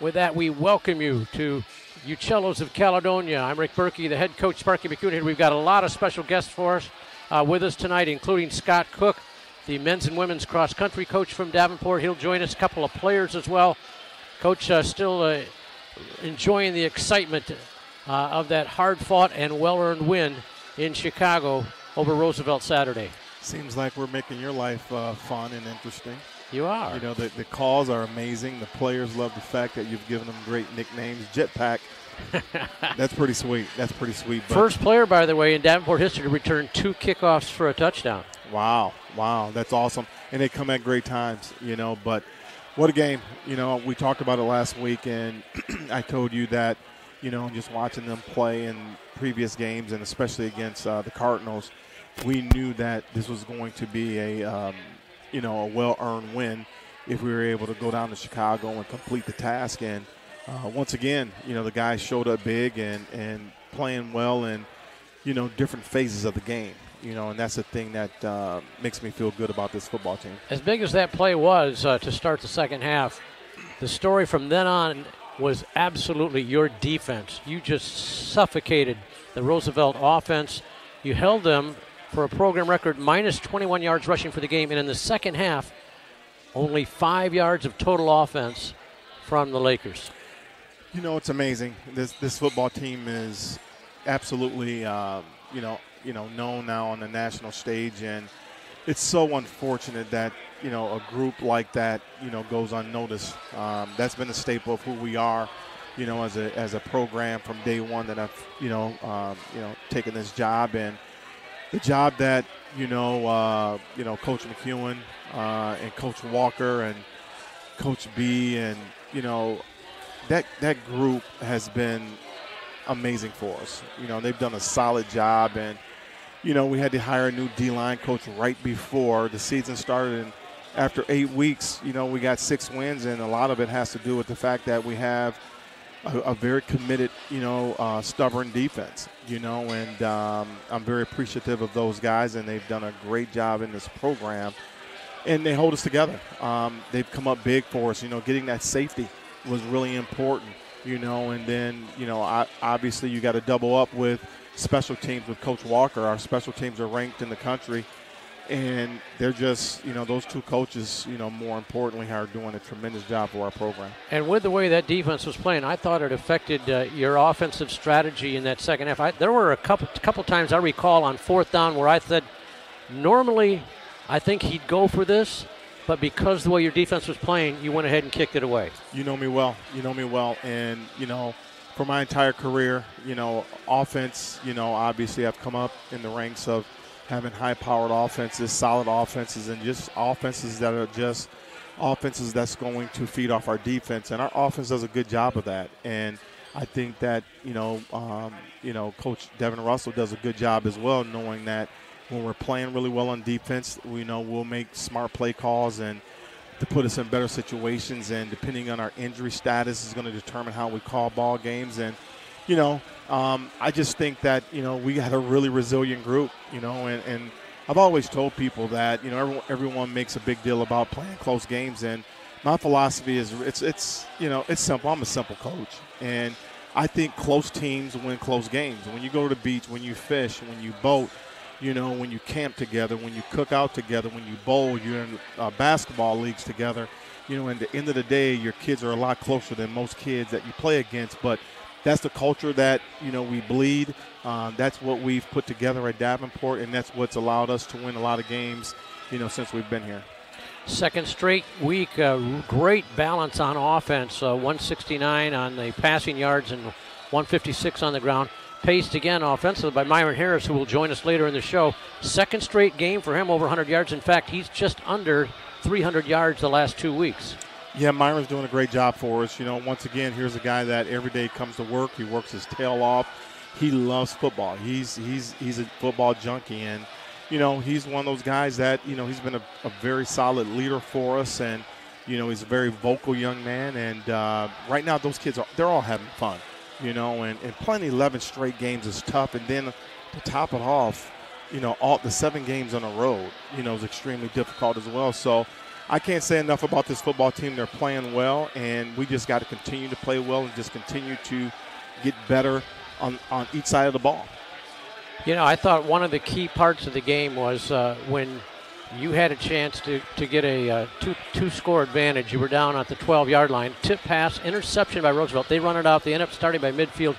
With that, we welcome you to Uccellos of Caledonia. I'm Rick Berkey, the head coach, Sparky McEwen here. We've got a lot of special guests for us with us tonight, including Scott Cook, the men's and women's cross-country coach from Davenport. He'll join us, a couple of players as well. Coach still enjoying the excitement of that hard-fought and well-earned win in Chicago over Roosevelt Saturday. Seems like we're making your life fun and interesting. You are. You know, the calls are amazing. The players love the fact that you've given them great nicknames. Jetpack. That's pretty sweet. That's pretty sweet. First player, by the way, in Davenport history to return 2 kickoffs for a touchdown. Wow. That's awesome. And they come at great times, you know. But what a game. You know, we talked about it last week, and I told you that, you know, just watching them play in previous games, and especially against the Cardinals, we knew that this was going to be a well-earned win if we were able to go down to Chicago and complete the task. And once again, you know, the guys showed up big and playing well in, you know, different phases of the game. You know, and that's the thing that makes me feel good about this football team. As big as that play was to start the second half, the story from then on was absolutely your defense. You just suffocated the Roosevelt offense. You held them for a program record minus 21 yards rushing for the game. And in the second half, only 5 yards of total offense from the Lakers. You know, it's amazing. This football team is absolutely, known now on the national stage. And it's so unfortunate that, you know, a group like that, you know, goes unnoticed. That's been a staple of who we are, you know, as a program from day one that I've, taken this job. And the job that, Coach McEwen and Coach Walker and Coach B and, you know, that group has been amazing for us. You know, they've done a solid job. And, you know, we had to hire a new D-line coach right before the season started. And after 8 weeks, you know, we got 6 wins. And a lot of it has to do with the fact that we have a very committed, stubborn defense, you know, and I'm very appreciative of those guys, and they've done a great job in this program, and they hold us together. They've come up big for us. You know, getting that safety was really important, you know, and then, you know, obviously you got to double up with special teams with Coach Walker. Our special teams are ranked in the country. And they're just, you know, those two coaches, you know, more importantly, are doing a tremendous job for our program. And with the way that defense was playing, I thought it affected your offensive strategy in that second half. There were a couple times I recall on 4th down where I said, normally I think he'd go for this, but because the way your defense was playing, you went ahead and kicked it away. You know me well. And, you know, for my entire career, you know, offense, you know, obviously I've come up in the ranks of having high-powered offenses, solid offenses, and just offenses that are just offenses that's going to feed off our defense. And our offense does a good job of that. And I think that, Coach Devin Russell does a good job as well, knowing that when we're playing really well on defense, we know we'll make smart play calls and to put us in better situations. And depending on our injury status is going to determine how we call ball games. And, you know, I just think that, you know, we got a really resilient group, you know, and I've always told people that, you know, everyone makes a big deal about playing close games. And my philosophy is it's simple. I'm a simple coach. And I think close teams win close games. When you go to the beach, when you fish, when you boat, you know, when you camp together, when you cook out together, when you bowl, you're in basketball leagues together, you know, and at the end of the day, your kids are a lot closer than most kids that you play against. But that's the culture that, you know, we bleed. That's what we've put together at Davenport, and that's what's allowed us to win a lot of games, you know, since we've been here. Second straight week, great balance on offense, 169 on the passing yards and 156 on the ground. Paced again offensively by Myren Harris, who will join us later in the show. Second straight game for him, over 100 yards. In fact, he's just under 300 yards the last 2 weeks. Yeah, Myron's doing a great job for us. You know, once again, here's a guy that every day comes to work. He works his tail off. He loves football. He's a football junkie, and you know, he's one of those guys that, you know, he's been a very solid leader for us, and you know, he's a very vocal young man. And right now, those kids they're all having fun, you know, and playing 11 straight games is tough. And then to top it off, you know, all the 7 games on the road, you know, is extremely difficult as well. So, I can't say enough about this football team. They're playing well, and we just got to continue to play well and just continue to get better on each side of the ball. You know, I thought one of the key parts of the game was when you had a chance to get a two-score advantage. You were down at the 12-yard line. Tip pass, interception by Roosevelt. They run it out. They end up starting by midfield.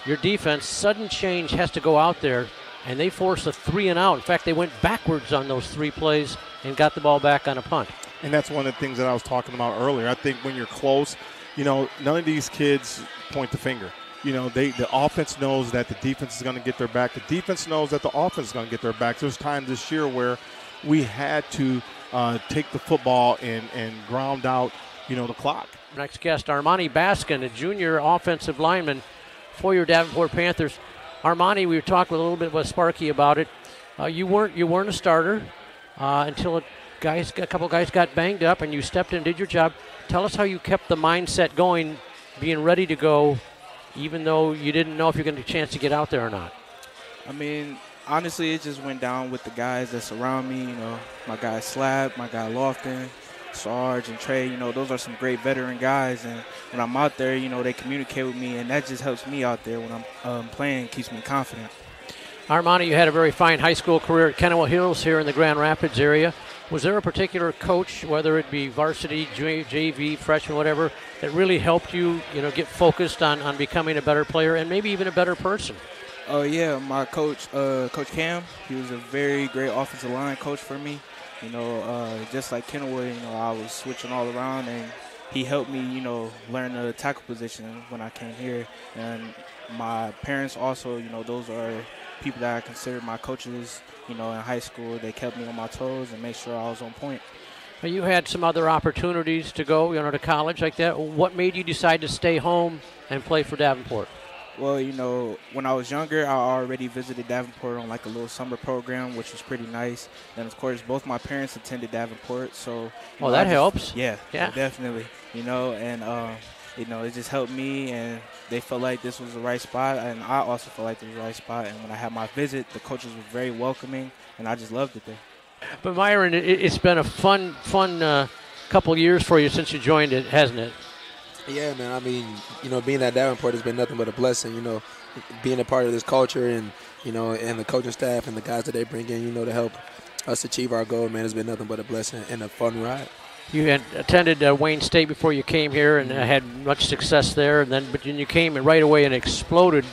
Your defense, sudden change, has to go out there, and they force a 3-and-out. In fact, they went backwards on those 3 plays and got the ball back on a punt. And that's one of the things that I was talking about earlier. I think when you're close, you know, none of these kids point the finger. You know, the offense knows that the defense is going to get their back. The defense knows that the offense is going to get their back. There's times this year where we had to take the football and ground out, you know, the clock. Next guest, Armony Baskin, a junior offensive lineman for your Davenport Panthers. Armony, we were talking a little bit with Sparky about it. You weren't a starter until a couple guys got banged up, and you stepped in and did your job. Tell us how you kept the mindset going, being ready to go, even though you didn't know if you're going to get a chance to get out there or not. I mean, honestly, it just went down with the guys that surround me. You know, my guy Slab, my guy Lofton, Sarge, and Trey. You know, those are some great veteran guys. And when I'm out there, you know, they communicate with me, and that just helps me out there when I'm playing, keeps me confident. Armani, you had a very fine high school career at Kennewill Hills here in the Grand Rapids area. Was there a particular coach, whether it be varsity, JV, freshman, whatever, that really helped you, you know, get focused on becoming a better player and maybe even a better person? Oh, yeah, my coach, Coach Cam, he was a very great offensive line coach for me. You know, just like Kennewill, you know, I was switching all around, and he helped me, you know, learn the tackle position when I came here. And my parents also, you know, those are people that I consider my coaches. You know, in high school, they kept me on my toes and made sure I was on point. You had some other opportunities to go, you know, to college like that. What made you decide to stay home and play for Davenport? Well, you know, when I was younger, I already visited Davenport on like a little summer program, which was pretty nice. And, of course, both my parents attended Davenport. So, well, that helps. Yeah, definitely. You know, and, you know, it just helped me, and they felt like this was the right spot, and I also felt like it was the right spot. And when I had my visit, the coaches were very welcoming, and I just loved it there. But, Myren, it's been a fun couple years for you since you joined it, hasn't it? Yeah, man. I mean, you know, being at Davenport has been nothing but a blessing, you know, being a part of this culture and, you know, and the coaching staff and the guys that they bring in, you know, to help us achieve our goal, man, it's been nothing but a blessing and a fun ride. You had attended Wayne State before you came here and had much success there, but then you came and right away and exploded.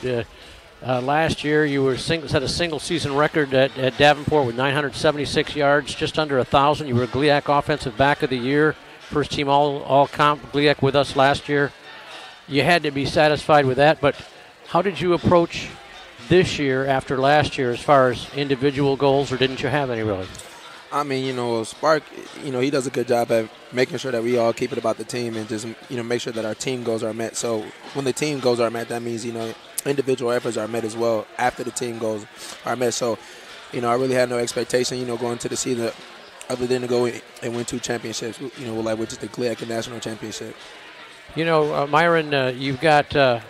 Last year, you had a single-season record at Davenport with 976 yards, just under 1,000. You were a GLIAC Offensive Back of the Year, first team all-comp GLIAC with us last year. You had to be satisfied with that, but how did you approach this year after last year as far as individual goals, or didn't you have any really? I mean, you know, Spark, you know, he does a good job at making sure that we all keep it about the team and just, you know, make sure that our team goals are met. So when the team goals are met, that means, you know, individual efforts are met as well after the team goals are met. So, you know, I really had no expectation, you know, going to the season other than to go and win 2 championships, you know, like with just the GLIAC and national championship. You know, Myren, you've got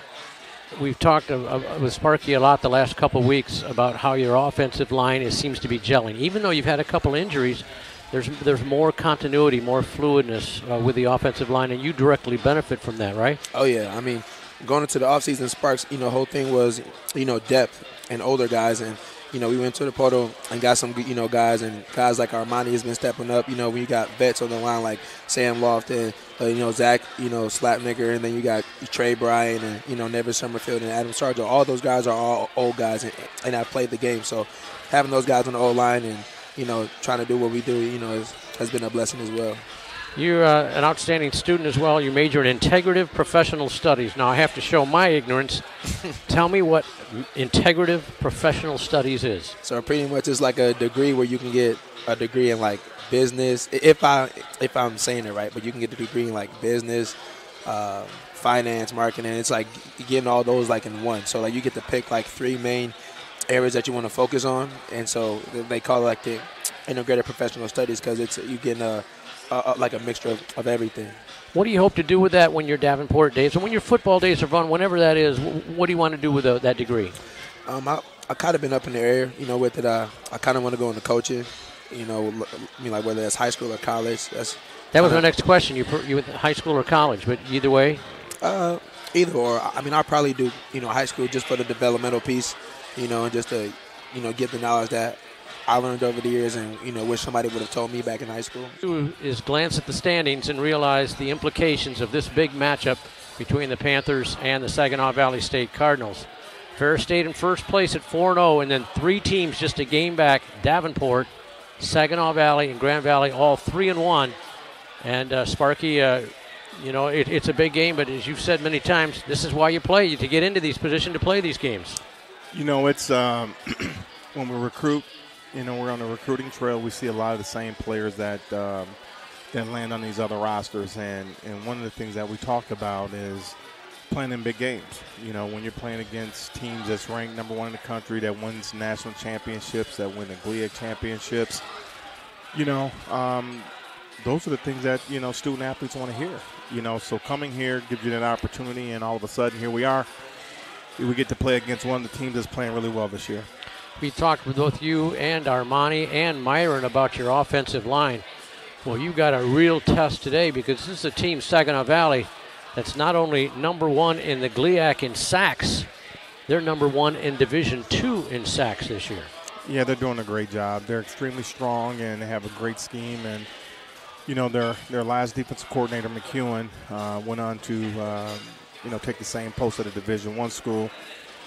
we've talked with Sparky a lot the last couple of weeks about how your offensive line seems to be gelling. Even though you've had a couple injuries, there's more continuity, more fluidness with the offensive line, and you directly benefit from that, right? Oh, yeah. I mean, going into the offseason, Sparks, you know, whole thing was, you know, depth and older guys. And, you know, we went to the portal and got some, you know, guys, and guys like Armani has been stepping up. You know, we got vets on the line like Sam Lofton, you know, Zach, you know, Slapnigger, and then you got Trey Bryan and, you know, Nevis Summerfield and Adam Sargent. All those guys are all old guys, and I've played the game. So having those guys on the O-line and, you know, trying to do what we do, you know, has been a blessing as well. You're an outstanding student as well. You major in integrative professional studies. Now, I have to show my ignorance. Tell me what integrative professional studies is. So pretty much it's like a degree where you can get a degree in, like, business, if I'm saying it right, but you can get a degree in, like, business, finance, marketing. It's like getting all those, like, in one. So, like, you get to pick, like, 3 main areas that you want to focus on. And so they call it, like, the integrated professional studies because it's you get like a mixture of everything. What do you hope to do with that when your Davenport days, and when your football days are run, whenever that is, what do you want to do with that degree? I kind of been up in the air, you know, with it. I kind of want to go into coaching, You know, I mean, like whether that's high school or college. That was my next question. You went high school or college, but either way? Either or. I mean, I'll probably do, you know, high school just for the developmental piece, you know, and just to, you know, get the knowledge that I learned over the years and, you know, wish somebody would have told me back in high school. Is glance at the standings and realize the implications of this big matchup between the Panthers and the Saginaw Valley State Cardinals. Ferris State in first place at 4-0, and then 3 teams just a game back, Davenport, Saginaw Valley, and Grand Valley, all 3-1. And Sparky, you know, it's a big game, but as you've said many times, this is why you play, to get into these positions to play these games. You know, it's when we recruit, you know, we're on the recruiting trail, we see a lot of the same players that land on these other rosters. And one of the things that we talk about is playing in big games. You know, when you're playing against teams that's ranked number 1 in the country, that wins national championships, that win the GLIAC championships, you know, those are the things that, you know, student athletes want to hear. You know, so coming here gives you that opportunity, and all of a sudden here we are. We get to play against one of the teams that's playing really well this year. We talked with both you and Armony and Myren about your offensive line. Well, you got a real test today because this is a team, Saginaw Valley, that's not only number 1 in the GLIAC in sacks, they're number 1 in Division II in sacks this year. Yeah, they're doing a great job. They're extremely strong, and they have a great scheme. And, you know, their last defensive coordinator, McEwen, went on to, you know, take the same post at a Division I school.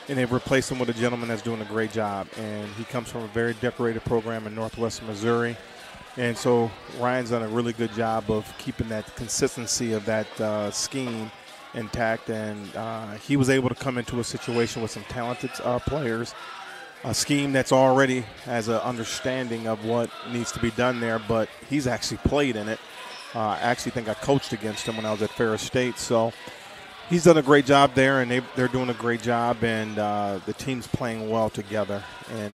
And they've replaced him with a gentleman that's doing a great job. And he comes from a very decorated program in northwestern Missouri. And so Ryan's done a really good job of keeping that consistency of that scheme intact. And he was able to come into a situation with some talented players, a scheme that's already has an understanding of what needs to be done there, but he's actually played in it. I actually think I coached against him when I was at Ferris State. So he's done a great job there, and they're doing a great job, and the team's playing well together. And